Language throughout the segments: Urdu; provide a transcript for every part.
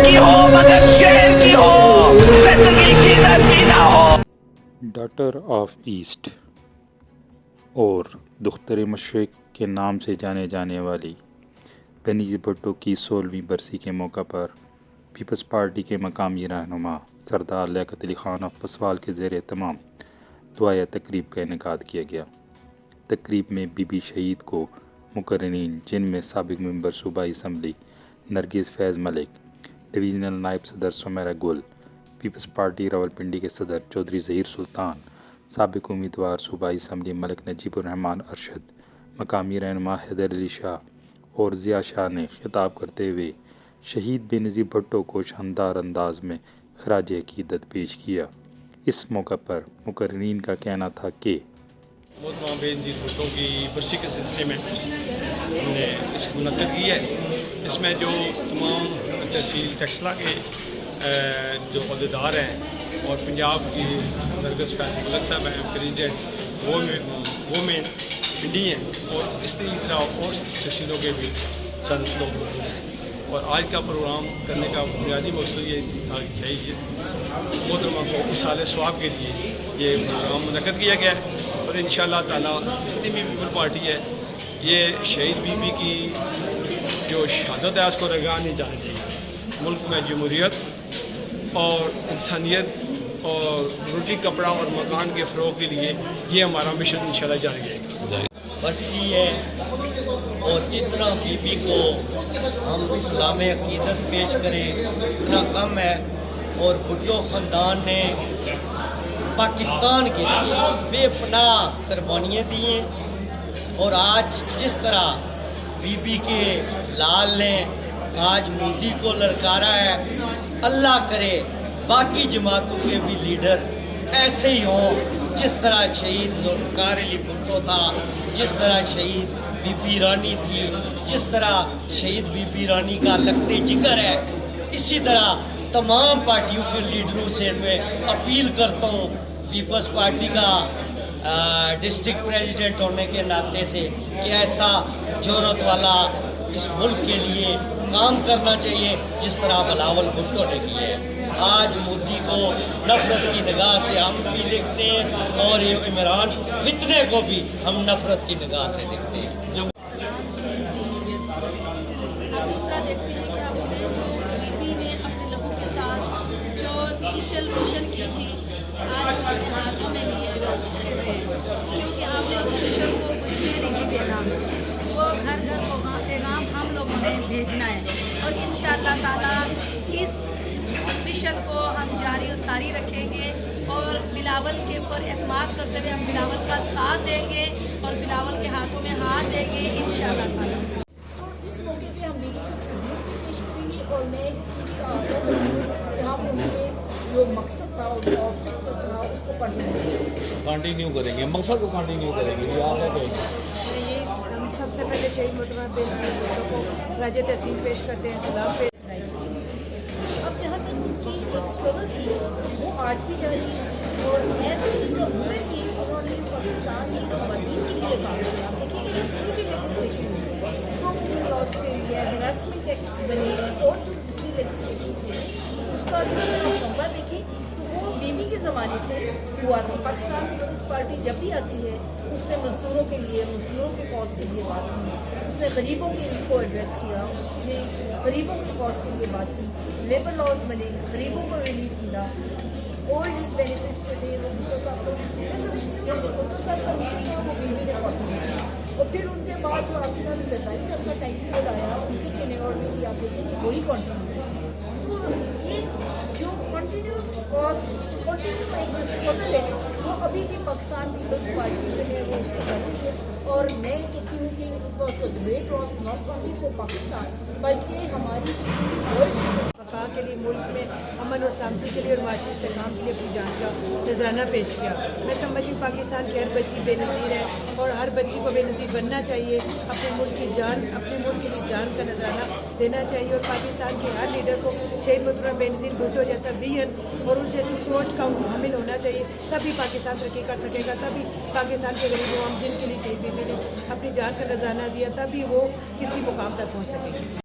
کی ہو مگر شیر کی ہو، زندگی کی نرمی نہ ہو۔ ڈاٹر آف ایسٹ اور دختر مشرق کے نام سے جانے جانے والی بینظیر بھٹو کی 16ویں برسی کے موقع پر پیپلز پارٹی کے مقامی رہنما سردار لیاقت علی خان افسوال کے زیر اہتمام دعائیہ تقریب کا انعقاد کیا گیا۔ تقریب میں بی بی شہید کو مقررین، جن میں سابق ممبر صوبائی اسمبلی نرگس فیض ملک، ڈویژنل نائب صدر سمیرہ گل، پیپلز پارٹی راولپنڈی کے صدر چودھری ظہیر سلطان، سابق امیدوار صوبائی اسمبلی ملک نجیب الرحمان ارشد، مقامی رہنما حیدر علی شاہ اور ضیاء شاہ نے خطاب کرتے ہوئے شہید بینظیر بھٹو کو شاندار انداز میں خراج عقیدت پیش کیا۔ اس موقع پر مقررین کا کہنا تھا کہ محترمہ بینظیر بھٹو کی برسی کے سلسلے میں ہم نے اس کو منعقد کی ہے۔ اس میں جو تمام تحصیل ٹیکسلا کے جو عہدیدار ہیں اور پنجاب کی نرگس فیض ملک صاحب ہیں پریزیڈنٹ، وہ میں پنڈی ہیں، اور اس طرح اور تحصیلوں کے بھی چند لوگ موجود ہیں۔ اور آج کا پروگرام کرنے کا بنیادی مقصد یہ تھا کہ محترمہ کو اصالِ ثواب کے لیے یہ پروگرام منعقد کیا گیا ہے، اور انشاءاللہ تعالیٰ جتنی بھی پیپل پارٹی ہے یہ شہید بی بی کی جو شہادت ہے اس کو رگا نہیں جانا چاہیے۔ ملک میں جمہوریت اور انسانیت اور روٹی کپڑا اور مکان کے فروغ کے لیے یہ ہمارا مشن انشاءاللہ جاری رہے گا۔ برسی ہے اور جتنا بی بی کو ہم اسلام عقیدت پیش کریں اتنا کم ہے، اور بھٹو خاندان نے پاکستان کے لیے بے پناہ قربانیاں دی ہیں، اور آج جس طرح بی بی کے لال نے آج مودی کو للکارا ہے، اللہ کرے باقی جماعتوں کے بھی لیڈر ایسے ہی ہوں، جس طرح شہید ذوالفقار علی بھٹو تھا، جس طرح شہید بی بی رانی تھی، جس طرح شہید بی بی رانی کا لخت جگر ہے، اسی طرح تمام پارٹیوں کے لیڈروں سے میں اپیل کرتا ہوں، پیپلز پارٹی کا ڈسٹرکٹ پریزیڈنٹ ہونے کے ناطے سے، کہ ایسا جرأت والا اس ملک کے لیے کام کرنا چاہیے جس طرح بلاول بھٹو نے کی ہے۔ آج مودی کو نفرت کی نگاہ سے ہم بھی دیکھتے ہیں، اور یہ عمران فتنے کو بھی ہم نفرت کی نگاہ سے دیکھتے ہیں۔ آپ اس طرح دیکھتے ہیں کہ ہم نے جو بی بی نے اپنے لوگوں کے ساتھ جو مشن کی تھی، آج ہمارے ہاتھوں میں لیے ہوئے، کیونکہ ہم نے اس مشن کو کچھ نہیں دینا، وہ گھر گھر کو پیغام ہم لوگوں نے بھیجنا ہے، اور انشاءاللہ تعالیٰ اس مشن کو ہم جاری و ساری رکھیں گے، اور بلاول کے اوپر اعتماد کرتے ہوئے ہم بلاول کا ساتھ دیں گے اور بلاول کے ہاتھوں میں ہاتھ دیں گے انشاءاللہ تعالیٰ۔ تو اس موقع پہ ہم بیبی کو ٹریبیوٹ پیش کریں گے، اور میں اس چیز کا آگاہ کروں کہ ہم ان کے جو مقصد تھا، ان کا آبجیکٹ تھا، اس کو کنٹینیو کریں گے، مقصد کو کنٹینیو کریں گے۔ آپ ہے تو ہم سب سے پہلے شہید محترمہ بینظیر بھٹو کو خراج تحسین پیش کرتے ہیں، سلام پیش۔ اب جہاں تک ان کی ایک اسٹرگل تھی وہ آج بھی جاری ہے، اور ایز وومن کی انہوں نے پاکستان کی خواتین کے لیے کام کیا۔ دیکھیں کہ جتنی بھی لیجسلیشن ہوئی ہے، پرو وومن لاس پہ ہوئی ہے، ہراسمنٹ ایکٹ بنے ہیں، اور جو جتنی لیجسلیشن ہوئی ہے اس کا جو نمبر دیکھیں تو وہ بی بی کے زمانے سے ہوا تھا۔ پاکستان پیپلز پارٹی جب بھی آتی ہے اس نے مزدوروں کے لیے، مزدوروں کے کاز کے لیے بات کی، اس نے غریبوں کے کو ایڈریس کیا، اس نے غریبوں کے کاز کے لیے بات کی، لیبر لاز بنے، غریبوں کو ریلیف ملا، اولڈ ایج بینیفٹس جو تھے وہ بھٹو صاحب کو، میں سمجھتی ہوں کہ جو بھٹو صاحب کا مشن تھا وہ بی بی نے کنٹینیو کیا، اور پھر ان کے بعد جو آصف علی زرداری صاحب کا ٹائم پیریڈ آیا، ان کے ٹینیور میں بھی آپ دیکھیں کہ وہی کنٹینیو ہے۔ تو یہ جو کنٹینیوس کاز، کنٹینیو ایک جو اسٹرگل ہے وہ ابھی بھی پاکستان پیپلز پارٹی جو ہے وہ اس کو کر رہی ہے، اور میں کہتی ہوں کہ it was a great loss not only for Pakistan بلکہ ہماری ورلڈ بقا کے لیے، ملک میں امن و سلامتی کے لیے اور معاشی استحکام کے لیے اپنی جان کا نذرانہ پیش کیا۔ میں سمجھتی ہوں پاکستان کی ہر بچی بے نظیر ہے، اور ہر بچی کو بے نظیر بننا چاہیے، اپنے ملک کی جان، اپنے ملک کے لیے جان کا نذرانہ دینا چاہیے، اور پاکستان کے ہر لیڈر کو شہید محترمہ بینظیر بھٹو جیسا ویژن اور ان جیسی سوچ کا حامل ہونا چاہیے، تبھی پاکستان ترقی کر سکے گا، تبھی پاکستان کے غریب عوام جن کے لیے شہید بی بی نے اپنی جان کا نذرانہ دیا، تبھی وہ کسی مقام تک پہنچ سکے گی۔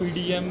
PDM